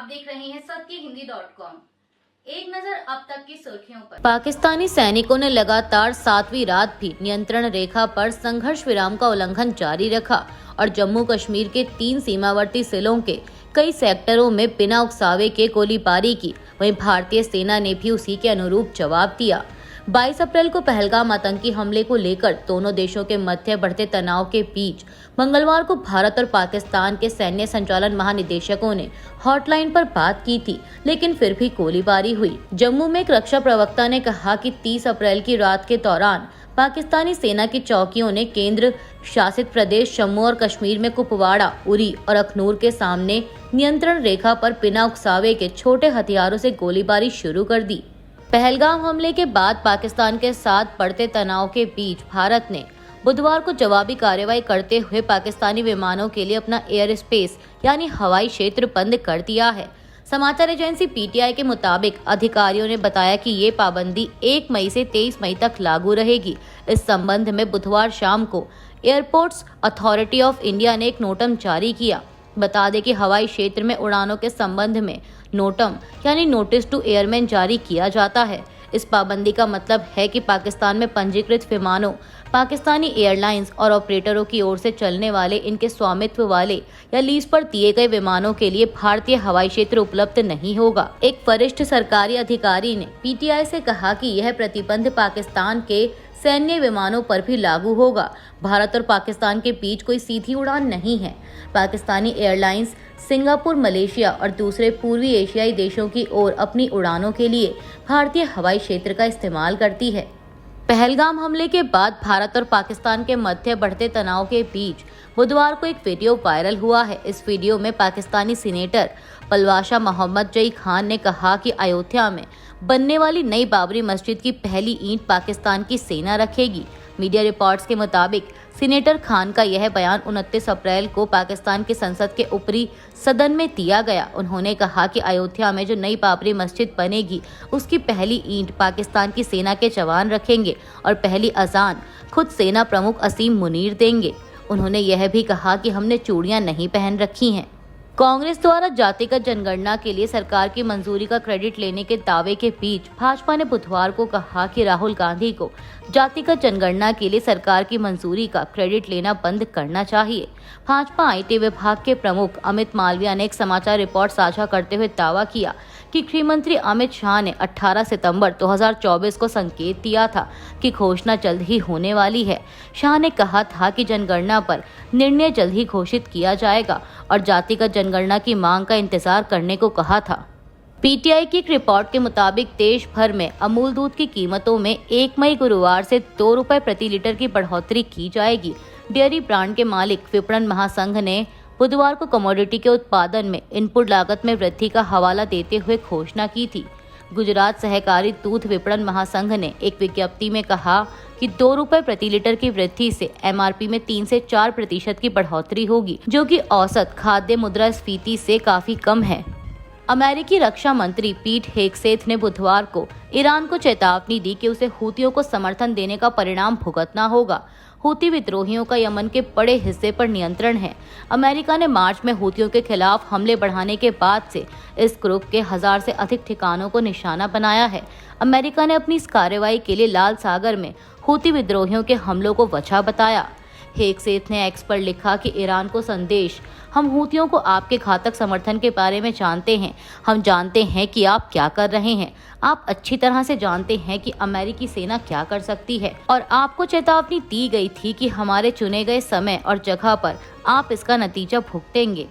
आप देख रहे हैं सत्यहिंदी.com। एक नजर अब तक की सुर्खियों पर। पाकिस्तानी सैनिकों ने लगातार 7वीं रात भी नियंत्रण रेखा पर संघर्ष विराम का उल्लंघन जारी रखा और जम्मू कश्मीर के 3 सीमावर्ती जिलों के कई सेक्टरों में बिना उकसावे के गोलीबारी की। वहीं भारतीय सेना ने भी उसी के अनुरूप जवाब दिया। 22 अप्रैल को पहलगाम आतंकी हमले को लेकर दोनों देशों के मध्य बढ़ते तनाव के बीच मंगलवार को भारत और पाकिस्तान के सैन्य संचालन महानिदेशकों ने हॉटलाइन पर बात की थी, लेकिन फिर भी गोलीबारी हुई। जम्मू में एक रक्षा प्रवक्ता ने कहा कि 30 अप्रैल की रात के दौरान पाकिस्तानी सेना की चौकियों ने केंद्र शासित प्रदेश जम्मू और कश्मीर में कुपवाड़ा, उरी और अखनूर के सामने नियंत्रण रेखा पर बिना उकसावे के छोटे हथियारों से गोलीबारी शुरू कर दी। पहलगाम हमले के बाद पाकिस्तान के साथ बढ़ते तनाव के बीच भारत ने बुधवार को जवाबी कार्रवाई करते हुए पाकिस्तानी विमानों के लिए अपना एयर स्पेस यानी हवाई क्षेत्र बंद कर दिया है। समाचार एजेंसी पीटीआई के मुताबिक अधिकारियों ने बताया कि ये पाबंदी 1 मई से 23 मई तक लागू रहेगी। इस संबंध में बुधवार शाम को एयरपोर्ट्स अथॉरिटी ऑफ इंडिया ने एक नोटम जारी किया। बता दें कि हवाई क्षेत्र में उड़ानों के संबंध में नोटम यानी नोटिस टू एयरमैन जारी किया जाता है। इस पाबंदी का मतलब है कि पाकिस्तान में पंजीकृत विमानों, पाकिस्तानी एयरलाइंस और ऑपरेटरों की ओर से चलने वाले इनके स्वामित्व वाले या लीज पर दिए गए विमानों के लिए भारतीय हवाई क्षेत्र उपलब्ध नहीं होगा। एक वरिष्ठ सरकारी अधिकारी ने पीटीआई से कहा कि यह प्रतिबंध पाकिस्तान के सैन्य विमानों पर भी लागू होगा। भारत और पाकिस्तान के बीच कोई सीधी उड़ान नहीं है। पाकिस्तानी एयरलाइंस सिंगापुर, मलेशिया और दूसरे पूर्वी एशियाई देशों की ओर अपनी उड़ानों के लिए भारतीय हवाई क्षेत्र का इस्तेमाल करती है। पहलगाम हमले के बाद भारत और पाकिस्तान के मध्य बढ़ते तनाव के बीच बुधवार को एक वीडियो वायरल हुआ है। इस वीडियो में पाकिस्तानी सीनेटर पलवाशा मोहम्मद जई खान ने कहा कि अयोध्या में बनने वाली नई बाबरी मस्जिद की पहली ईंट पाकिस्तान की सेना रखेगी। मीडिया रिपोर्ट्स के मुताबिक सीनेटर खान का यह बयान 29 अप्रैल को पाकिस्तान की संसद के ऊपरी सदन में दिया गया। उन्होंने कहा कि अयोध्या में जो नई बाबरी मस्जिद बनेगी उसकी पहली ईंट पाकिस्तान की सेना के जवान रखेंगे और पहली अजान खुद सेना प्रमुख असीम मुनीर देंगे। उन्होंने यह भी कहा कि हमने चूड़ियां नहीं पहन रखी हैं। कांग्रेस द्वारा जातिगत जनगणना के लिए सरकार की मंजूरी का क्रेडिट लेने के दावे के बीच भाजपा ने बुधवार को कहा कि राहुल गांधी को जातिगत जनगणना के लिए सरकार की मंजूरी का क्रेडिट लेना बंद करना चाहिए। भाजपा आईटी विभाग के प्रमुख अमित मालविया ने एक समाचार रिपोर्ट साझा करते हुए दावा किया कि गृह मंत्री अमित शाह ने 18 सितंबर 2024 को संकेत दिया था कि घोषणा जल्द ही होने वाली है। शाह ने कहा था कि जनगणना पर निर्णय जल्द ही घोषित किया जाएगा और जातिगत जनगणना की मांग का इंतजार करने को कहा था। पीटीआई की एक रिपोर्ट के मुताबिक देश भर में अमूल दूध की कीमतों में 1 मई गुरुवार से 2 रुपए प्रति लीटर की बढ़ोतरी की जाएगी। डेयरी ब्रांड के मालिक विपणन महासंघ ने बुधवार को कमोडिटी के उत्पादन में इनपुट लागत में वृद्धि का हवाला देते हुए घोषणा की थी। गुजरात सहकारी दूध विपणन महासंघ ने एक विज्ञप्ति में कहा कि 2 रुपए प्रति लीटर की वृद्धि से एमआरपी में 3 से 4% की बढ़ोतरी होगी, जो कि औसत खाद्य मुद्रास्फीति से काफी कम है। अमेरिकी रक्षा मंत्री पीट हेगसेथ ने बुधवार को ईरान को चेतावनी दी कि उसे हूतियों को समर्थन देने का परिणाम भुगतना होगा। हूती विद्रोहियों का यमन के बड़े हिस्से पर नियंत्रण है। अमेरिका ने मार्च में हूतियों के खिलाफ हमले बढ़ाने के बाद से इस ग्रुप के 1000 से अधिक ठिकानों को निशाना बनाया है। अमेरिका ने अपनी इस कार्रवाई के लिए लाल सागर में हूती विद्रोहियों के हमलों को वजह बताया। हेगसेथ ने एक्स पर लिखा कि ईरान को संदेश, हम हूतियों को आपके घातक समर्थन के बारे में जानते हैं। हम जानते हैं कि आप क्या कर रहे हैं। आप अच्छी तरह से जानते हैं कि अमेरिकी सेना क्या कर सकती है और आपको चेतावनी दी गई थी कि हमारे चुने गए समय और जगह पर आप इसका नतीजा भुगतेंगे।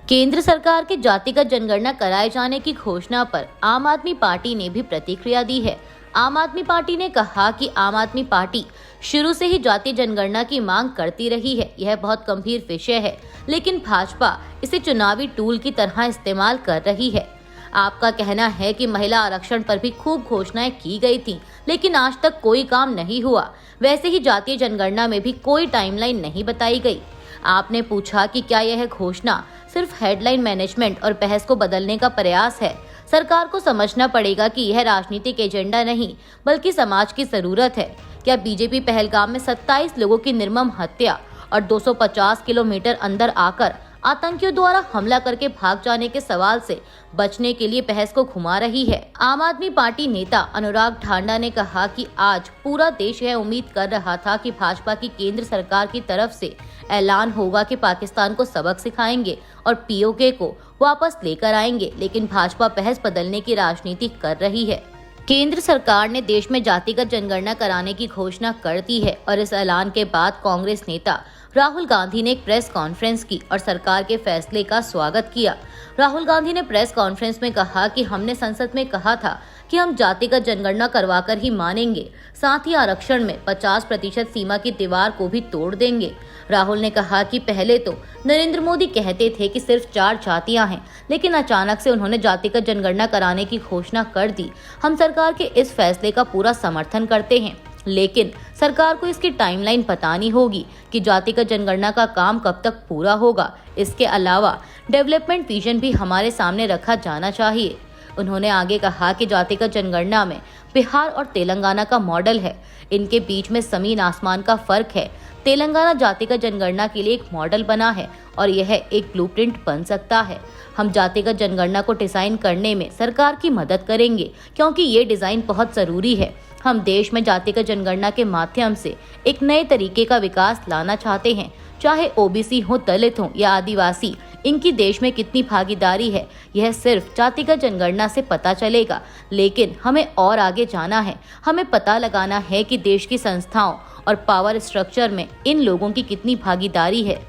केंद्र सरकार के जातिगत जनगणना कराए जाने की घोषणा पर आम आदमी पार्टी ने भी प्रतिक्रिया दी है। आम आदमी पार्टी ने कहा कि आम आदमी पार्टी शुरू से ही जातीय जनगणना की मांग करती रही है। यह बहुत गंभीर विषय है, लेकिन भाजपा इसे चुनावी टूल की तरह इस्तेमाल कर रही है। आपका कहना है कि महिला आरक्षण पर भी खूब घोषणाएं की गई थी, लेकिन आज तक कोई काम नहीं हुआ। वैसे ही जातीय जनगणना में भी कोई टाइमलाइन नहीं बताई गई। आपने पूछा कि क्या यह घोषणा सिर्फ हेडलाइन मैनेजमेंट और बहस को बदलने का प्रयास है। सरकार को समझना पड़ेगा कि यह राजनीतिक एजेंडा नहीं, बल्कि समाज की जरूरत है। क्या बीजेपी पहलगाम में 27 लोगों की निर्मम हत्या और 250 किलोमीटर अंदर आकर आतंकियों द्वारा हमला करके भाग जाने के सवाल से बचने के लिए बहस को घुमा रही है। आम आदमी पार्टी नेता अनुराग ठांडा ने कहा कि आज पूरा देश यह उम्मीद कर रहा था कि भाजपा की केंद्र सरकार की तरफ से ऐलान होगा कि पाकिस्तान को सबक सिखाएंगे और पीओके को वापस लेकर आएंगे, लेकिन भाजपा बहस बदलने की राजनीति कर रही है। केंद्र सरकार ने देश में जातिगत जनगणना कराने की घोषणा कर दी है और इस ऐलान के बाद कांग्रेस नेता राहुल गांधी ने एक प्रेस कॉन्फ्रेंस की और सरकार के फैसले का स्वागत किया। राहुल गांधी ने प्रेस कॉन्फ्रेंस में कहा कि हमने संसद में कहा था कि हम जातिगत जनगणना करवाकर ही मानेंगे, साथ ही आरक्षण में 50% सीमा की दीवार को भी तोड़ देंगे। राहुल ने कहा कि पहले तो नरेंद्र मोदी कहते थे कि सिर्फ 4 जातियां हैं, लेकिन अचानक से उन्होंने जातिगत जनगणना कराने की घोषणा कर दी। हम सरकार के इस फैसले का पूरा समर्थन करते हैं, लेकिन सरकार को इसकी टाइमलाइन बतानी होगी कि जातिगत जनगणना का काम कब तक पूरा होगा। इसके अलावा डेवलपमेंट विजन भी हमारे सामने रखा जाना चाहिए। उन्होंने आगे कहा कि जातिगत जनगणना में बिहार और तेलंगाना का मॉडल है, इनके बीच में जमीन आसमान का फर्क है। तेलंगाना जातिगत जनगणना के लिए एक मॉडल बना है और यह एक ब्लूप्रिंट बन सकता है। हम जातिगत जनगणना को डिजाइन करने में सरकार की मदद करेंगे, क्योंकि ये डिजाइन बहुत जरूरी है। हम देश में जातिगत जनगणना के माध्यम से एक नए तरीके का विकास लाना चाहते हैं। चाहे ओबीसी हो, दलित हो या आदिवासी, इनकी देश में कितनी भागीदारी है यह सिर्फ जातिगत जनगणना से पता चलेगा। लेकिन हमें और आगे जाना है। हमें पता लगाना है कि देश की संस्थाओं और पावर स्ट्रक्चर में इन लोगों की कितनी भागीदारी है।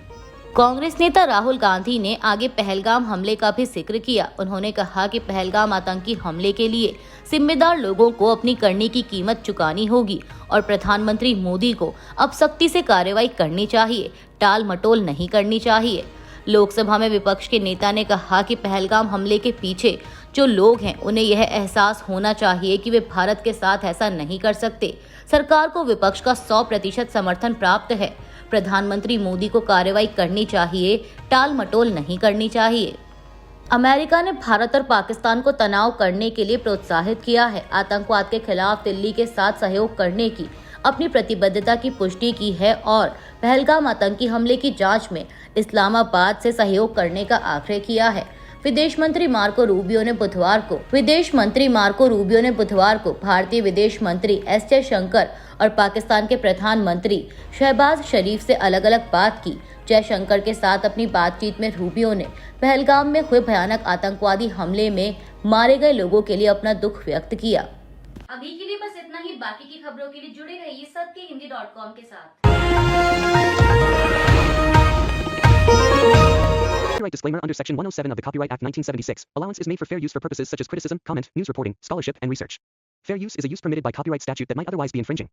कांग्रेस नेता राहुल गांधी ने आगे पहलगाम हमले का भी जिक्र किया। उन्होंने कहा कि पहलगाम आतंकी हमले के लिए जिम्मेदार लोगों को अपनी करनी की कीमत चुकानी होगी और प्रधानमंत्री मोदी को अब सख्ती से कार्रवाई करनी चाहिए, टाल मटोल नहीं करनी चाहिए। लोकसभा में विपक्ष के नेता ने कहा कि पहलगाम हमले के पीछे जो लोग हैं उन्हें यह एहसास होना चाहिए कि वे भारत के साथ ऐसा नहीं कर सकते। सरकार को विपक्ष का 100% समर्थन प्राप्त है। प्रधानमंत्री मोदी को कार्रवाई करनी चाहिए, टाल मटोल नहीं करनी चाहिए। अमेरिका ने भारत और पाकिस्तान को तनाव करने के लिए प्रोत्साहित किया है। आतंकवाद के खिलाफ दिल्ली के साथ सहयोग करने की अपनी प्रतिबद्धता की पुष्टि की है और पहलगाम आतंकी हमले की जांच में इस्लामाबाद से सहयोग करने का आग्रह किया है। विदेश मंत्री मार्को रूबियो ने बुधवार को भारतीय विदेश मंत्री एस जयशंकर और पाकिस्तान के प्रधानमंत्री शहबाज शरीफ से अलग अलग बात की। जयशंकर के साथ अपनी बातचीत में रूबियो ने पहलगाम में हुए भयानक आतंकवादी हमले में मारे गए लोगों के लिए अपना दुख व्यक्त किया। अभी के लिए बस इतना ही। बाकी की खबरों के लिए जुड़े रहिए सत्यहिंदी.com के साथ। Copyright disclaimer under Section 107 of the Copyright Act 1976. Allowance is made for fair use for purposes such as criticism, comment, news reporting, scholarship, and research. Fair use is a use permitted by copyright statute that might otherwise be infringing.